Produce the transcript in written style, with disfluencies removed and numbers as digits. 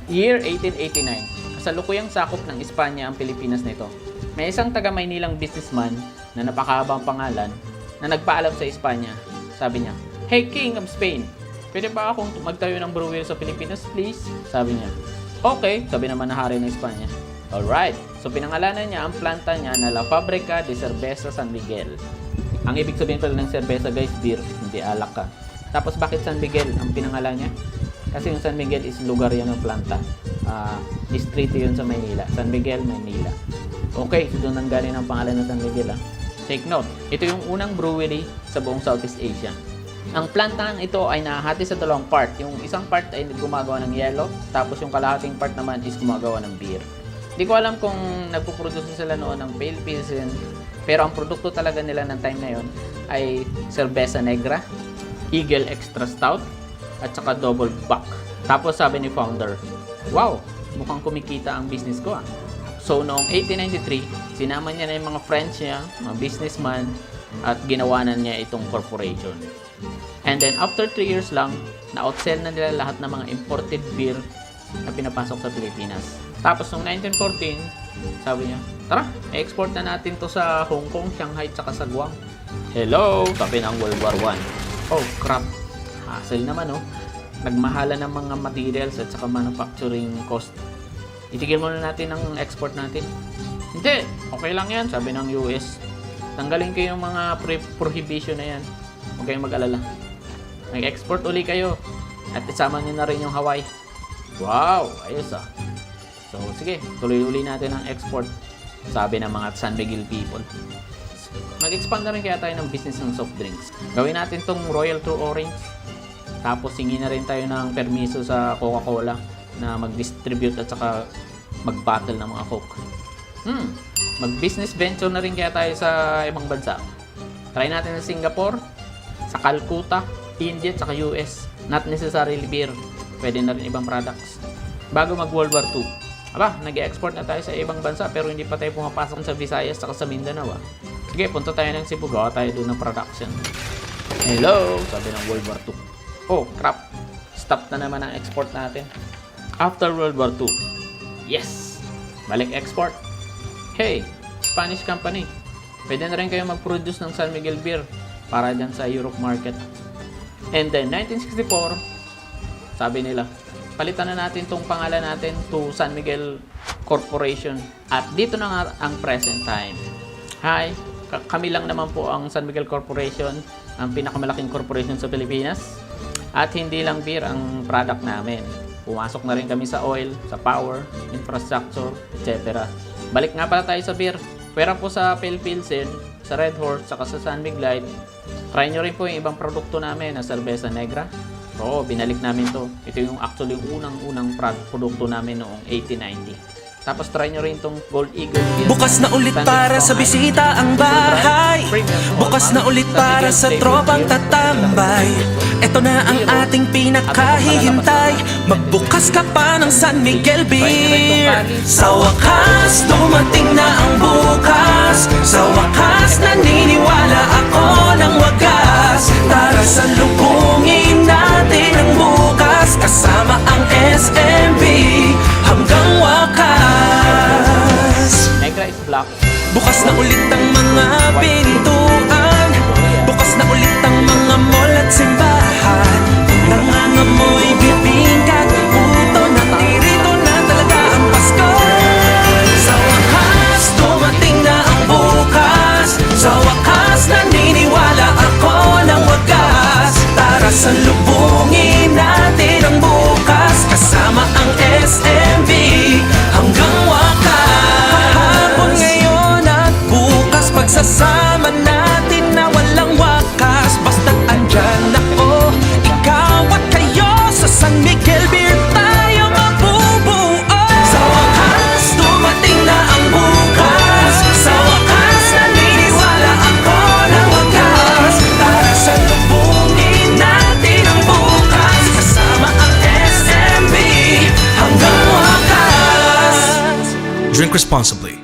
Year 1889. Kasalukuyang sakop ng Espanya ang Pilipinas nito. May isang taga-Maynilang businessman na napakahabang pangalan na nagpaalam sa Espanya. Sabi niya, "Hey King of Spain, pwede ba akong magtayo ng brewery sa Pilipinas, please?" Sabi niya. "Okay," sabi naman na hari ng Espanya. Alright, so pinangalanan niya ang planta niya na La Fábrica de Cerveza San Miguel. Ang ibig sabihin pala ng cerveza guys, beer, hindi alak ka. Tapos bakit San Miguel ang pinangalan niya? Kasi yung San Miguel is lugar yan ng planta. Distrito yun sa Maynila. San Miguel, Maynila. Okay, so doon ang galing ang pangalan ng San Miguel. Take note, ito yung unang brewery sa buong Southeast Asia. Ang plantahan ito ay nahati sa dalawang part. Yung isang part ay gumagawa ng yelo, tapos yung kalahating part naman is gumagawa ng beer. Hindi ko alam kung nagpuproduce sila noon ng pale pilsen, pero ang produkto talaga nila ng time na yon ay Cerveza Negra, Eagle Extra Stout, at saka Double Buck. Tapos sabi ni founder, "Wow, mukhang kumikita ang business ko." So noong 1893, sinama niya na yung mga friends niya, mga businessman, at ginawanan niya itong corporation. And then after 3 years lang, na-outsell na nila lahat ng mga imported beer na pinapasok sa Pilipinas. Tapos noong 1914, sabi niya, "Tara, export na natin to sa Hong Kong, Shanghai, tsaka sa Guam." Hello, sabi ng World War I. Oh crap, hassle naman oh. Nagmahala ng mga materials at saka manufacturing cost. Itigil muna natin ang export natin. Hindi, okay lang yan, sabi ng US. Tanggalin kayo yung mga prohibition na yan. Huwag kayong mag-alala. Mag-export uli kayo. At isama nyo na rin yung Hawaii. Wow, ayos ah. So sige, tuloy-uli natin ang export, sabi ng mga San Miguel people. Mag-expand na rin kaya tayo ng business ng soft drinks. Gawin natin tong Royal True Orange. Tapos hingin na rin tayo ng permiso sa Coca-Cola na mag-distribute at saka mag-bottle ng mga Coke. Mag-business venture na rin kaya tayo sa ibang bansa. Try natin sa Singapore, sa Calcutta, India at saka US. Not necessarily beer. Pwede na rin ibang products. Bago mag-World War II. Aba, nag-export na tayo sa ibang bansa pero hindi pa tayo pumapasok sa Visayas at sa Mindanao. Sige, punta tayo ng Cebu, gawa tayo doon ng production. Hello, sabi ng World War II. Oh, crap. Stop na naman ang export natin. After World War II. Yes! Balik export. Hey, Spanish company. Pwede na rin kayo mag-produce ng San Miguel beer para dyan sa Europe market. And then, 1964, sabi nila, palitan na natin tong pangalan natin to San Miguel Corporation. At dito na nga ang present time. Hi, kami lang naman po ang San Miguel Corporation, ang pinakamalaking corporation sa Pilipinas. At hindi lang beer ang product namin. Pumasok na rin kami sa oil, sa power, infrastructure, etc. Balik nga pala tayo sa beer. Pwera po sa Pale Pilsen, sa Red Horse, saka sa San Miguel. Try nyo rin po yung ibang produkto namin na Cerveza Negra. Oo, binalik namin to. Ito yung actually unang-unang produkto namin noong 1890. Tapos try nyo rin itong Gold Eagle beer. Bukas na ulit para sa bisita ang bahay. Bukas na ulit para sa tropang tatambay. Ito na ang ating pinakahihintay. Magbukas ka pa ng San Miguel Beer. Sa wakas, dumating na ang bukas. Sa wakas, naniniwala ako ng wagas. Tara salubungin natin ang bukas. Kasama ang SMB hanggang wakas. Negra is black. Bukas na ulit ang mga pintuan. Bukas na ulit ang mga mall at simbahan. Nangangamoy bibingkat, puto na tirito na talaga ang Pasko. Sa wakas, dumating na ang bukas. Sa wakas, naniniwala ako ng wagas. Tara salubungin natin ang bukas. Kasama ang SMB hanggang wakas. Hapon ngayon at bukas, pagsasama natin na walang wakas. Basta't andyan ako, ikaw at kayo. Sa San Miguel Beer tayo mabubuo. Sa wakas, dumating na ang bukas. Sa wakas, naniniwala ako ng wagas. Tara salubungin natin ang bukas. Kasama ang SMB hanggang wakas. Drink responsibly.